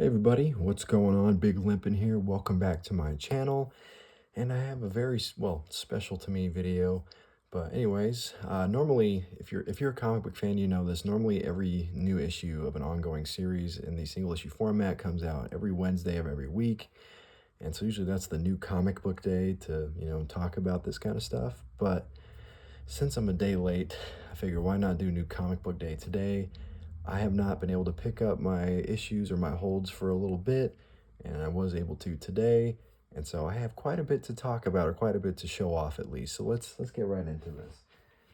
Hey everybody, what's going on? Big Limpin here. Welcome back to my channel. And I have a very, well, special to me video. But anyways, normally if you're a comic book fan, you know this. Normally every new issue of an ongoing series in the single issue format comes out every Wednesday of every week. And so usually that's the new comic book day to, talk about this kind of stuff. But since I'm a day late, I figure why not do new comic book day today? I have not been able to pick up my issues or my holds for a little bit, and I was able to today. And so I have quite a bit to talk about, or quite a bit to show off at least. So let's get right into this.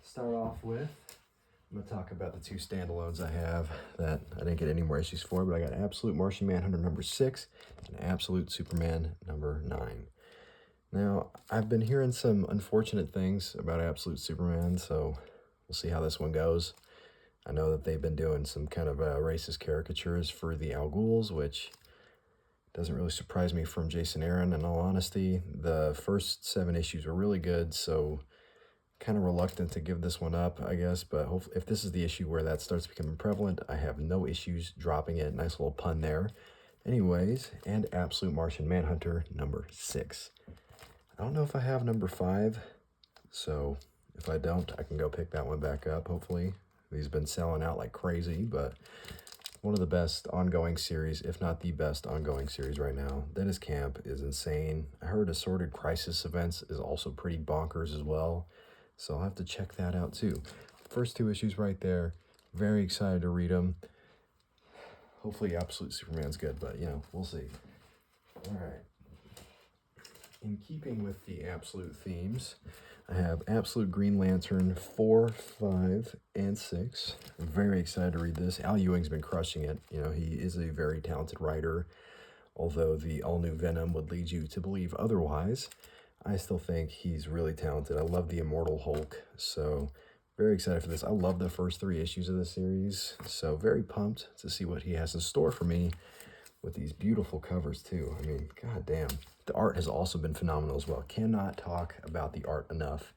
Start off with, I'm gonna talk about the two standalones I have that I didn't get any more issues for, but I got Absolute Martian Manhunter number 6 and Absolute Superman number 9. Now, I've been hearing some unfortunate things about Absolute Superman, so we'll see how this one goes. I know that they've been doing some kind of racist caricatures for the Al Ghuls, which doesn't really surprise me from Jason Aaron, in all honesty. The first 7 issues were really good, so kind of reluctant to give this one up, I guess, but hopefully, if this is the issue where that starts becoming prevalent, I have no issues dropping it. Nice little pun there. Anyways, and Absolute Martian Manhunter number 6. I don't know if I have number 5, so if I don't, I can go pick that one back up, hopefully. He's been selling out like crazy, but one of the best ongoing series, if not the best ongoing series right now. Dennis Camp is insane. I heard Assorted Crisis Events is also pretty bonkers as well, so I'll have to check that out too. First 2 issues right there. Very excited to read them. Hopefully Absolute Superman's good, but we'll see. All right. In keeping with the Absolute themes, I have Absolute Green Lantern 4, 5, and 6. I'm very excited to read this. Al Ewing's been crushing it. He is a very talented writer, although the all-new Venom would lead you to believe otherwise. I still think he's really talented. I love the Immortal Hulk, so very excited for this. I love the first 3 issues of the series, so very pumped to see what he has in store for me with these beautiful covers too. I mean, goddamn. The art has also been phenomenal as well. Cannot talk about the art enough.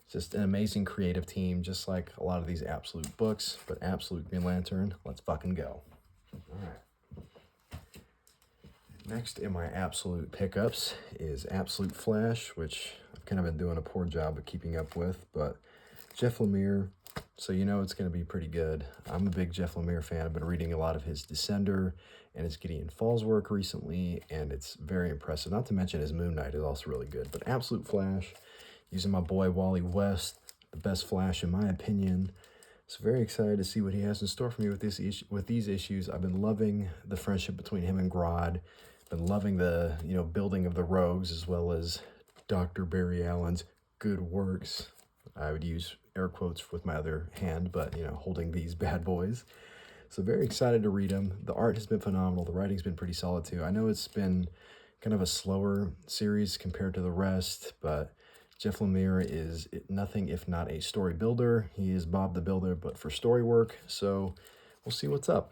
It's just an amazing creative team, just like a lot of these Absolute books, but Absolute Green Lantern, let's fucking go. All right. Next in my Absolute pickups is Absolute Flash, which I've kind of been doing a poor job of keeping up with, but Jeff Lemire, so it's going to be pretty good. I'm a big Jeff Lemire fan. I've been reading a lot of his Descender and his Gideon Falls work recently, and it's very impressive. Not to mention his Moon Knight is also really good. But Absolute Flash, using my boy Wally West, the best Flash in my opinion. So very excited to see what he has in store for me with these issues. I've been loving the friendship between him and Grodd. Been loving the building of the Rogues, as well as Dr. Barry Allen's good works. I would use air quotes with my other hand, but holding these bad boys. So very excited to read them. The art has been phenomenal. The writing's been pretty solid too. I know it's been kind of a slower series compared to the rest, but Jeff Lemire is nothing if not a story builder. He is Bob the Builder, but for story work. So we'll see what's up.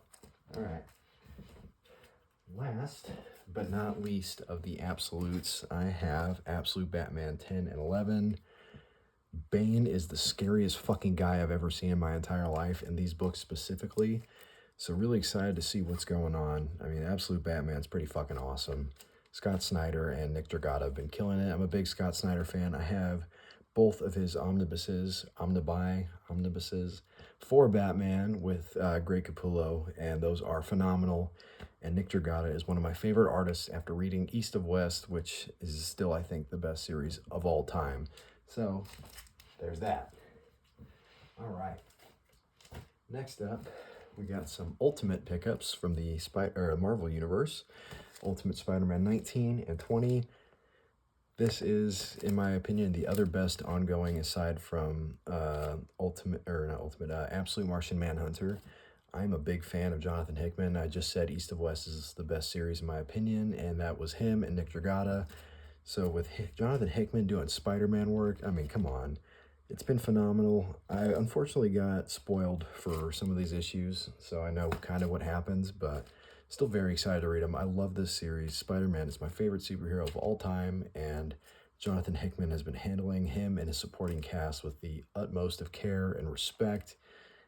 All right. Last but not least of the Absolutes, I have Absolute Batman 10 and 11. Bane is the scariest fucking guy I've ever seen in my entire life, in these books specifically. So really excited to see what's going on. I mean, Absolute Batman's pretty fucking awesome. Scott Snyder and Nick Dragata have been killing it. I'm a big Scott Snyder fan. I have both of his omnibuses for Batman with Greg Capullo, and those are phenomenal. And Nick Dragata is one of my favorite artists after reading East of West, which is still, I think, the best series of all time. So there's that. All right. Next up, we got some Ultimate pickups from the Marvel Universe. Ultimate Spider-Man 19 and 20. This is, in my opinion, the other best ongoing aside from Absolute Martian Manhunter. I'm a big fan of Jonathan Hickman. I just said East of West is the best series in my opinion, and that was him and Nick Dragata. So with Jonathan Hickman doing Spider-Man work, I mean, come on. It's been phenomenal. I unfortunately got spoiled for some of these issues, so I know kind of what happens, but still very excited to read them. I love this series. Spider-Man is my favorite superhero of all time, and Jonathan Hickman has been handling him and his supporting cast with the utmost of care and respect.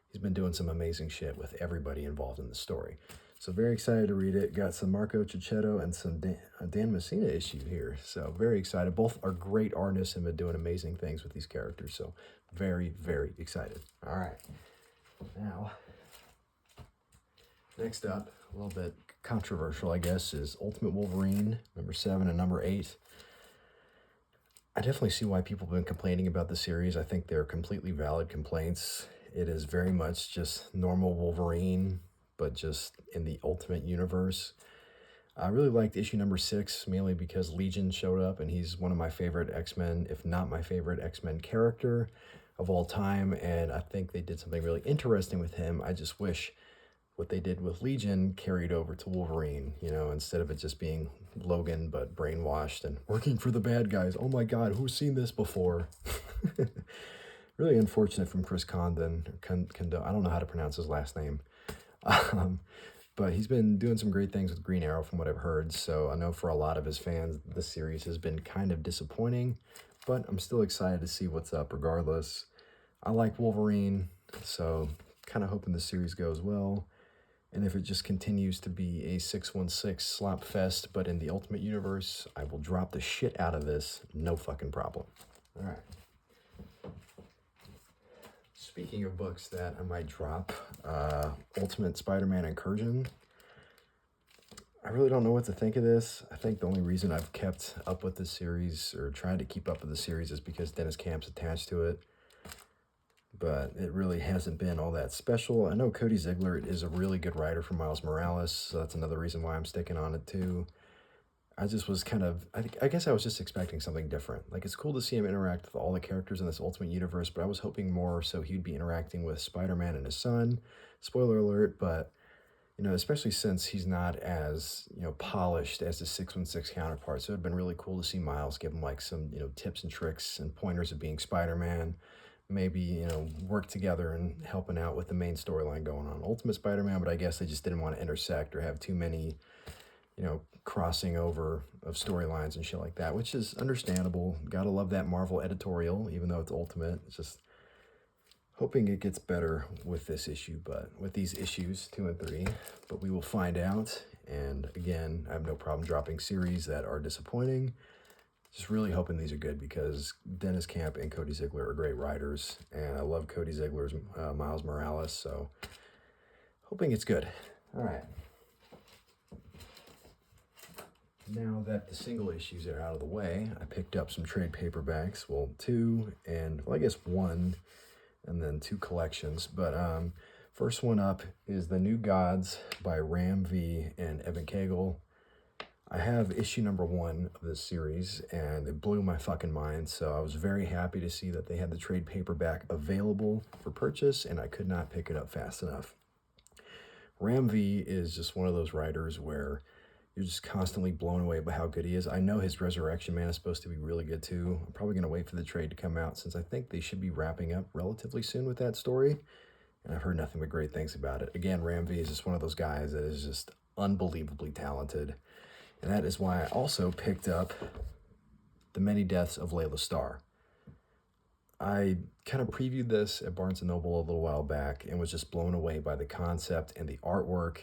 He's been doing some amazing shit with everybody involved in the story. So very excited to read it. Got some Marco Cicchetto and some Dan Messina issue here. So very excited. Both are great artists and been doing amazing things with these characters. So very, very excited. All right. Now, next up, a little bit controversial, I guess, is Ultimate Wolverine, number 7 and number 8. I definitely see why people have been complaining about the series. I think they're completely valid complaints. It is very much just normal Wolverine, but just in the Ultimate Universe. I really liked issue number 6, mainly because Legion showed up, and he's one of my favorite X-Men, if not my favorite X-Men character of all time, and I think they did something really interesting with him. I just wish what they did with Legion carried over to Wolverine, you know, instead of it just being Logan, but brainwashed and working for the bad guys. Oh my God, who's seen this before? Really unfortunate from Chris Condon, or Condon, I don't know how to pronounce his last name. But he's been doing some great things with Green Arrow from what I've heard, so I know for a lot of his fans, the series has been kind of disappointing, but I'm still excited to see what's up regardless. I like Wolverine, so kind of hoping the series goes well. And if it just continues to be a 616 slop fest, but in the Ultimate Universe, I will drop the shit out of this, no fucking problem. All right. Speaking of books that I might drop, Ultimate Spider-Man Incursion. I really don't know what to think of this. I think the only reason I've kept up with the series, or tried to keep up with the series, is because Dennis Camp's attached to it. But it really hasn't been all that special. I know Cody Ziegler is a really good writer for Miles Morales, so that's another reason why I'm sticking on it too. I just was kind of, I guess I was just expecting something different. Like, it's cool to see him interact with all the characters in this Ultimate Universe, but I was hoping more so he'd be interacting with Spider-Man and his son. Spoiler alert, but, you know, especially since he's not as, you know, polished as his 616 counterpart. So it'd been really cool to see Miles give him, like, some, you know, tips and tricks and pointers of being Spider-Man. Maybe, you know, work together and helping out with the main storyline going on Ultimate Spider-Man, but I guess they just didn't want to intersect or have too many, you know, crossing over of storylines and shit like that, which is understandable. Gotta love that Marvel editorial, even though it's Ultimate. It's just hoping it gets better with this issue, but with these issues 2 and 3, but we will find out. And again, I have no problem dropping series that are disappointing. Just really hoping these are good, because Dennis Camp and Cody Ziegler are great writers, and I love Cody Ziegler's Miles Morales, so hoping it's good. All right. Now that the single issues are out of the way, I picked up some trade paperbacks. Well, 2 and, well, I guess 1, and then 2 collections. But first one up is The New Gods by Ram V and Evan Cagle. I have issue number 1 of this series, and it blew my fucking mind, so I was very happy to see that they had the trade paperback available for purchase, and I could not pick it up fast enough. Ram V is just one of those writers where you're just constantly blown away by how good he is. I know his Resurrection Man is supposed to be really good too. I'm probably going to wait for the trade to come out, since I think they should be wrapping up relatively soon with that story, and I've heard nothing but great things about it. Again, Ram V is just one of those guys that is just unbelievably talented. And that is why I also picked up The Many Deaths of Layla Starr. I kind of previewed this at Barnes & Noble a little while back and was just blown away by the concept and the artwork.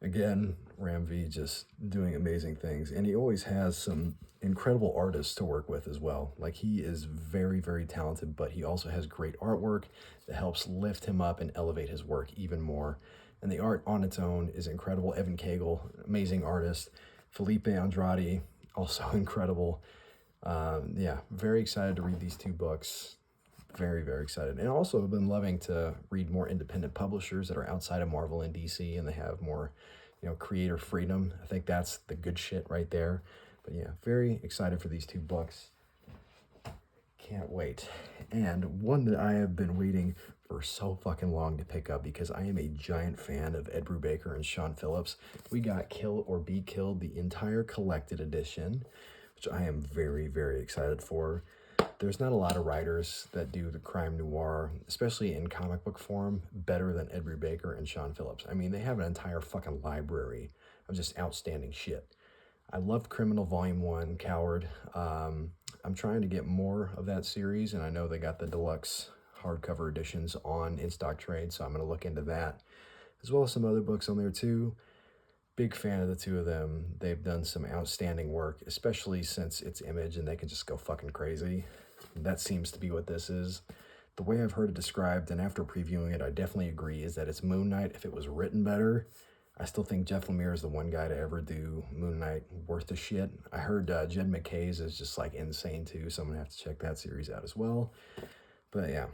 Again, Ram V just doing amazing things. And he always has some incredible artists to work with as well. Like, he is very, very talented, but he also has great artwork that helps lift him up and elevate his work even more. And the art on its own is incredible. Evan Cagle, amazing artist. Felipe Andrade, also incredible. Yeah, very excited to read these 2 books. Very, very excited. And also I've been loving to read more independent publishers that are outside of Marvel and DC, and they have more, you know, creator freedom. I think that's the good shit right there. But yeah, very excited for these 2 books. Can't wait. And one that I have been waiting for so fucking long to pick up, because I am a giant fan of Ed Brubaker and Sean Phillips. We got Kill or Be Killed, the entire collected edition, which I am very, very excited for. There's not a lot of writers that do the crime noir, especially in comic book form, better than Ed Brubaker and Sean Phillips. I mean, they have an entire fucking library of just outstanding shit. I loved Criminal Volume 1, Coward. I'm trying to get more of that series, and I know they got the deluxe hardcover editions on In Stock Trade, so I'm going to look into that, as well as some other books on there too. Big fan of the two of them. They've done some outstanding work, especially since it's Image and they can just go fucking crazy. That seems to be what this is. The way I've heard it described, and after previewing it, I definitely agree, is that it's Moon Knight if it was written better. I still think Jeff Lemire is the one guy to ever do Moon Knight worth of shit. I heard Jed McKay's is just like insane too, so I'm gonna have to check that series out as well. But yeah,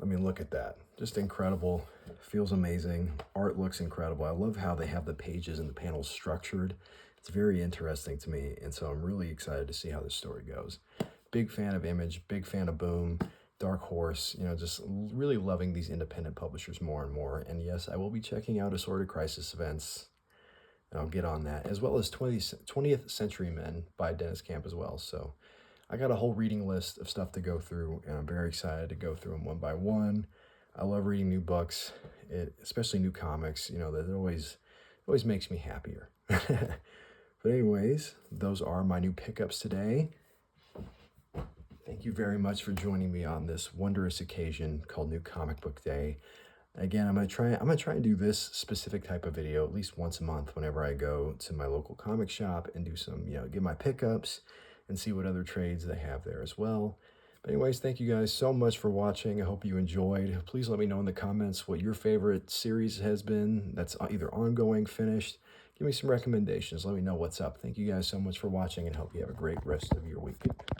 I mean, look at that. Just incredible. Feels amazing. Art looks incredible. I love how they have the pages and the panels structured. It's very interesting to me, and so I'm really excited to see how this story goes. Big fan of Image, big fan of Boom, Dark Horse, you know, just really loving these independent publishers more and more. And yes, I will be checking out Assorted Crisis Events, and I'll get on that, as well as 20th Century Men by Dennis Camp as well. So I got a whole reading list of stuff to go through, and I'm very excited to go through them one by one. I love reading new books, especially new comics. You know, that always makes me happier. But anyways, those are my new pickups today. Thank you very much for joining me on this wondrous occasion called New Comic Book Day. Again, I'm gonna try and do this specific type of video at least once a month whenever I go to my local comic shop and do some, you know, get my pickups and see what other trades they have there as well. But anyways, thank you guys so much for watching. I hope you enjoyed. Please let me know in the comments what your favorite series has been that's either ongoing, finished. Give me some recommendations. Let me know what's up. Thank you guys so much for watching, and hope you have a great rest of your week.